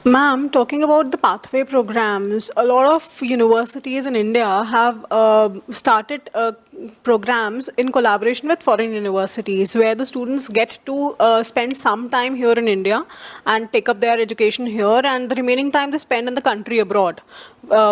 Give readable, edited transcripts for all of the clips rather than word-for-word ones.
Ma'am, talking about the pathway programs, a lot of universities in India have started programs in collaboration with foreign universities where the students get to spend some time here in India and take up their education here, and the remaining time they spend in the country abroad,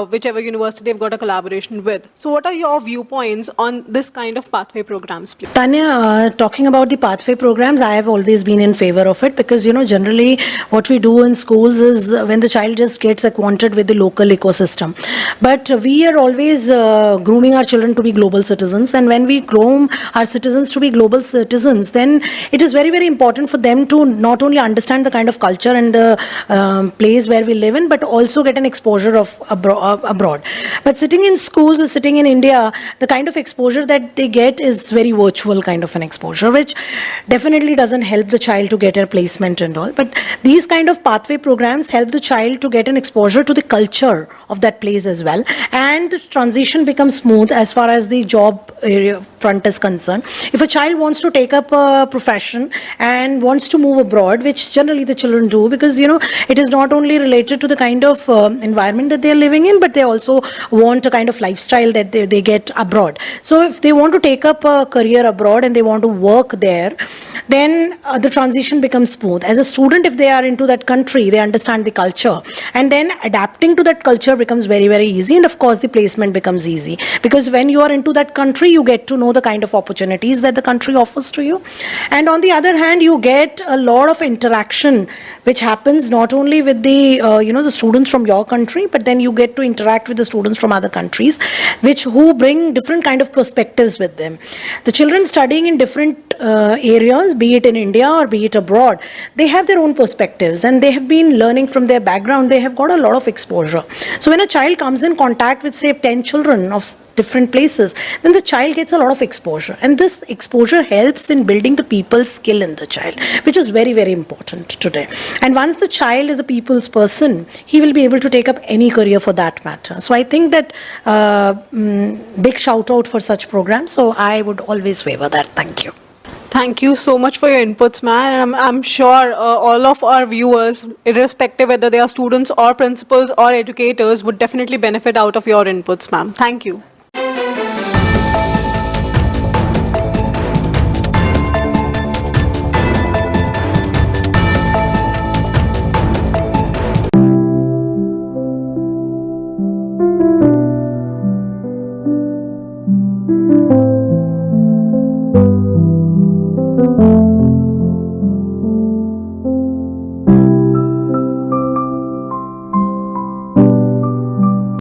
whichever university they've got a collaboration with. So what are your viewpoints on this kind of pathway programs, please? Tanya, talking about the pathway programs, I have always been in favor of it because, generally what we do in schools is when the child just gets acquainted with the local ecosystem. But we are always grooming our children to be global citizens. And when we groom our citizens to be global citizens, then it is very, very important for them to not only understand the kind of culture and the place where we live in, but also get an exposure of abroad. But sitting in schools or sitting in India, the kind of exposure that they get is very virtual kind of an exposure, which definitely doesn't help the child to get a placement and all. But these kind of pathway programs help the child to get an exposure to the culture of that place as well. And the transition becomes smooth as far as the job area front is concerned. If a child wants to take up a profession and wants to move abroad, which generally the children do, because it is not only related to the kind of environment that they are living in, but they also want a kind of lifestyle that they get abroad. So if they want to take up a career abroad and they want to work there, then the transition becomes smooth. As a student, if they are into that country, they understand the culture, and then adapting to that culture becomes very, very easy. And of course the placement becomes easy, because when you are into that country, you get to know the kind of opportunities that the country offers to you. And on the other hand, you get a lot of interaction which happens not only with the the students from your country, but then you get to interact with the students from other countries, who bring different kind of perspectives with them. The children studying in different areas, be it in India or be it abroad, they have their own perspectives and they have been learning from their background. They have got a lot of exposure. So when a child comes in contact with, say, 10 children of different places, then the child gets a lot of exposure, and this exposure helps in building the people's skill in the child, which is very, very important today. And once the child is a people's person, he will be able to take up any career for that matter. So I think that big shout out for such programs. So I would always favor that. Thank you. Thank you so much for your inputs, man. And I'm sure all of our viewers, irrespective whether they are students or principals or educators, would definitely benefit out of your inputs, ma'am. Thank you.